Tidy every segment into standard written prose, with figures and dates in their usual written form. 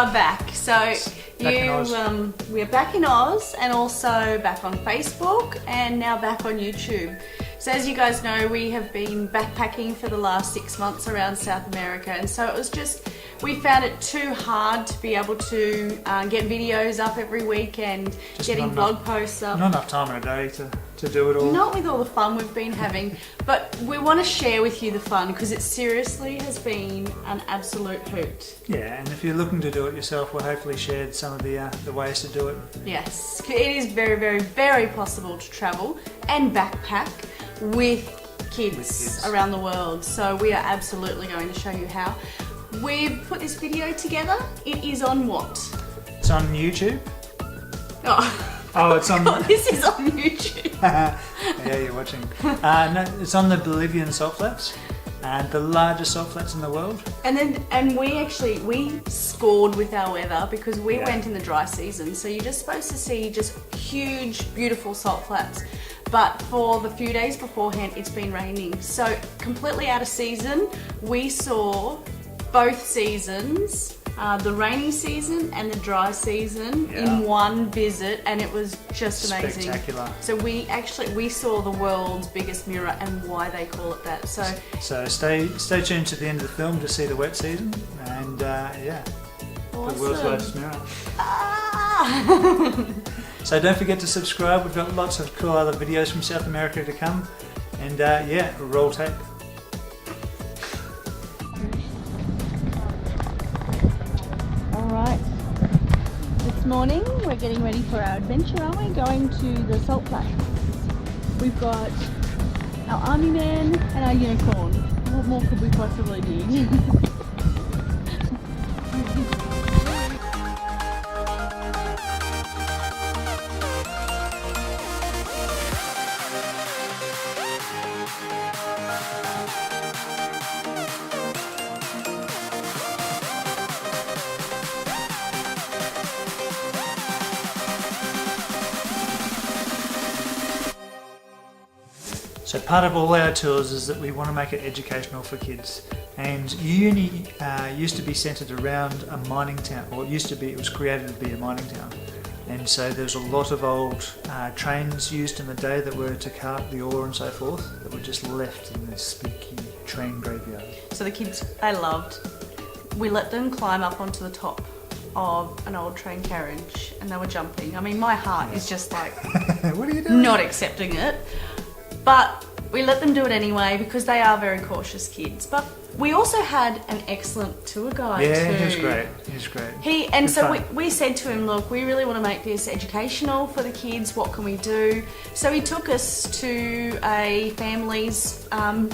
are back. So We're back in Oz and also back on Facebook and now back on YouTube. So as you guys know, we have been backpacking for the last 6 months around South America, and so it was just, we found it too hard to be able to get videos up every week and just getting blog posts up. Not enough time in a day to do it all. Not with all the fun we've been having, but we want to share with you the fun because it seriously has been an absolute hoot. Yeah, and if you're looking to do it yourself, we'll hopefully share some of the ways to do it. Yes, it is very, very, very possible to travel and backpack with kids around the world. So we are absolutely going to show you how. We've put this video together. It is on what? It's on YouTube. Oh, it's on. God, this is on YouTube. Yeah, you're watching. No, it's on the Bolivian salt flats, and the largest salt flats in the world. And we scored with our weather because we went in the dry season. So you're just supposed to see just huge, beautiful salt flats. But for the few days beforehand, it's been raining. So completely out of season. We saw both seasons, the rainy season and the dry season in one visit, and it was just amazing. Spectacular. So we saw the world's biggest mirror and why they call it that. So stay tuned to the end of the film to see the wet season, and awesome. The world's largest mirror. Ah! So don't forget to subscribe. We've got lots of cool other videos from South America to come, and roll tape. Alright, this morning we're getting ready for our adventure, aren't we? Going to the salt flats. We've got our army man and our unicorn. What more could we possibly need? So part of all our tours is that we want to make it educational for kids. And Uyuni used to be centred around a mining town, or it was created to be a mining town. And so there's a lot of old trains used in the day that were to cart the ore and so forth, that were just left in this spooky train graveyard. So the kids, they loved. We let them climb up onto the top of an old train carriage and they were jumping. I mean, my heart is just like, what are you doing? Not accepting it. But we let them do it anyway because they are very cautious kids. But we also had an excellent tour guide too. He was great. He was great. So we said to him, look, we really want to make this educational for the kids. What can we do? So he took us to a family's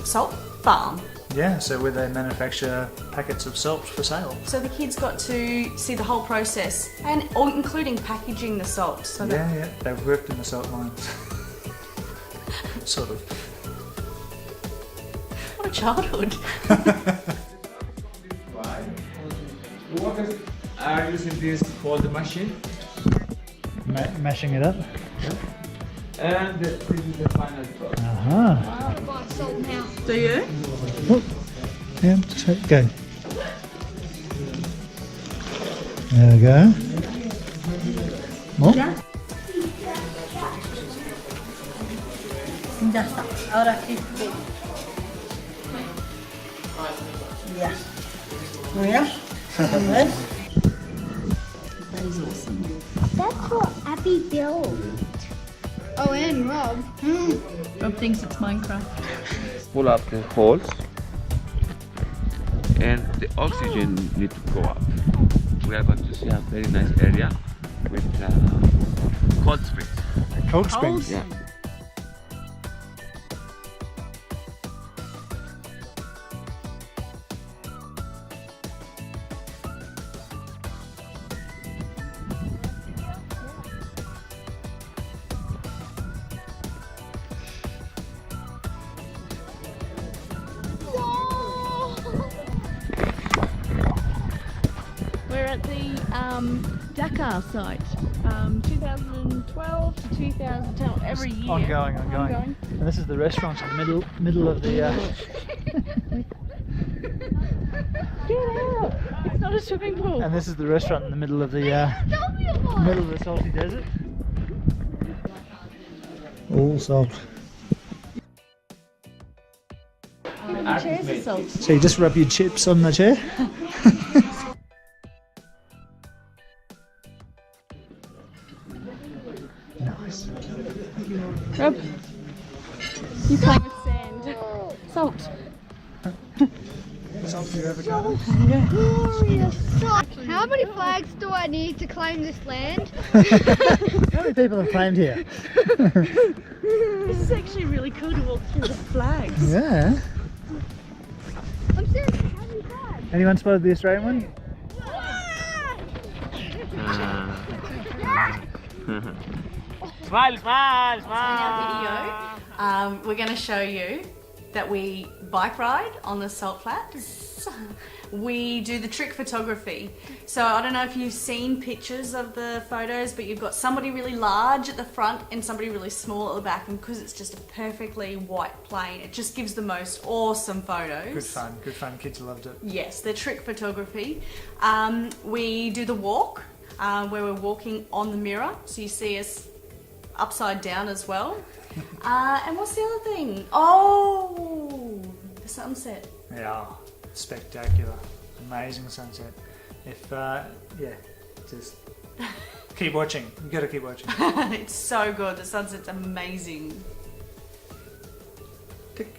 salt farm. Yeah, so where they manufacture packets of salt for sale. So the kids got to see the whole process, and including packaging the salt. So they've worked in the salt mines. Sort of. What a childhood. The workers are using this for the machine. Mashing it up. And this is the final product. Uh-huh. I buy salt now. Do you? Oh. Yeah, just go. There we go. More? Ya está, ahora sí. Ya. Mira, ¿ves? That's what Abby built. Oh, and Rob. Rob thinks it's Minecraft. Pull up the holes, and the oxygen need to go up. We are going to see a very nice area with cold springs. Cold springs? Yeah. We're at the Dakar site, 2012 to 2010, every year. Ongoing. And this is the restaurant in the middle of the... Get out! It's not a swimming pool. And this is the restaurant in the middle of the salty desert. All salt. The chairs are salty. So you just rub your chips on the chair? Nice. Rob, you playing with sand. Salt. Salty avocado. How many flags do I need to claim this land? How many people have claimed here? This is actually really cool to walk through the flags. Yeah. I'm serious, how many flags? Anyone spotted the Australian one? Smile, smile, In smile. our video, we're going to show you that we bike ride on the salt flats. We do the trick photography. So I don't know if you've seen pictures of the photos, but you've got somebody really large at the front and somebody really small at the back, and because it's just a perfectly white plane, it just gives the most awesome photos. Good fun. Kids loved it. Yes, the trick photography. We do the walk, where we're walking on the mirror, so you see us upside down as well. And what's the other thing? Oh, the sunset. Yeah, spectacular, amazing sunset. If just keep watching. You got to keep watching. It's so good. The sunset's amazing. Tick.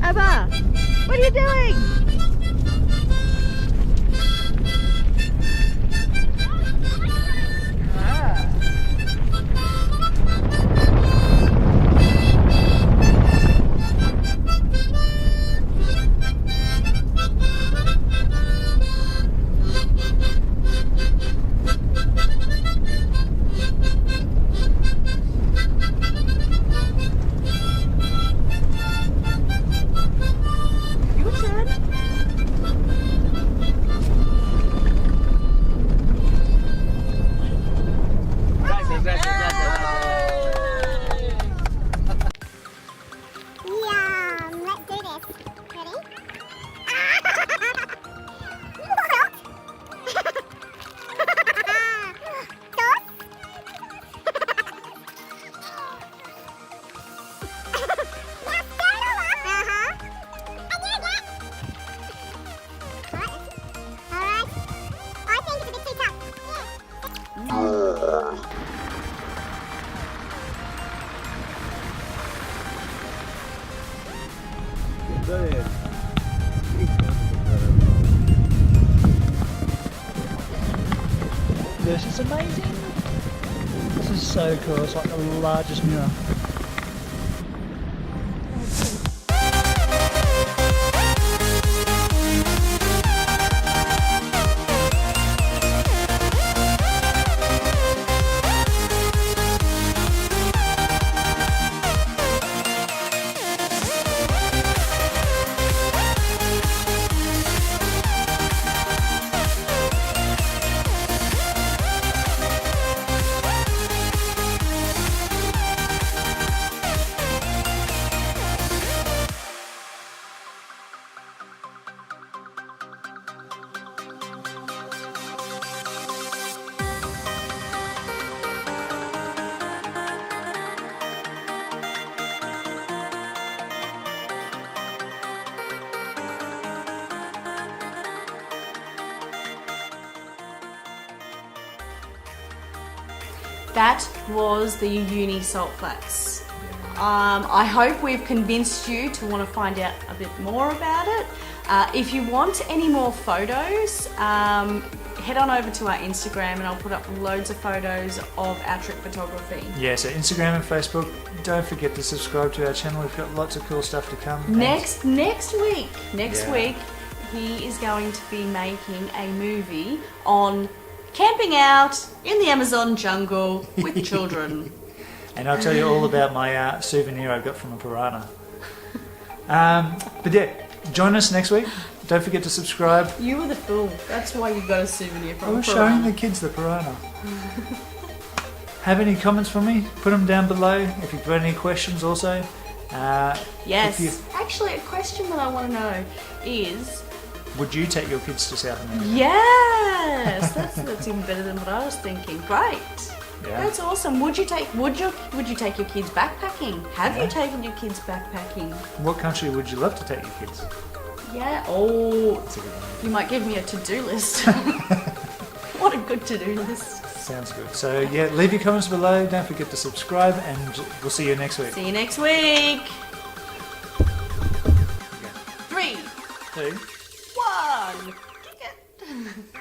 Abba, what are you doing? This is amazing. This is so cool. It's like the largest mirror. That was the Uyuni salt flats. I hope we've convinced you to want to find out a bit more about it. If you want any more photos, head on over to our Instagram and I'll put up loads of photos of our trick photography. Yeah, so Instagram and Facebook. Don't forget to subscribe to our channel. We've got lots of cool stuff to come. Next week, he is going to be making a movie on camping out in the Amazon jungle with children. And I'll tell you all about my souvenir I got from a piranha. But yeah, join us next week. Don't forget to subscribe. You were the fool. That's why you got a souvenir from I was a piranha. showing the kids the piranha. have any comments for me, put them down below. If you've got any questions also. Yes. if you- Actually, a question that I want to know is, Would you take your kids to South America? yes, that's even better than what I was thinking. Great. Yeah. That's awesome. Would you take your kids backpacking? Have you taken your kids backpacking? What country would you love to take your kids? Yeah. Oh, That's a good one. you might give me a to-do list. What a good to-do list. Sounds good. So yeah, leave your comments below. Don't forget to subscribe, and we'll see you next week. See you next week. 3, 2. 1. Kick it.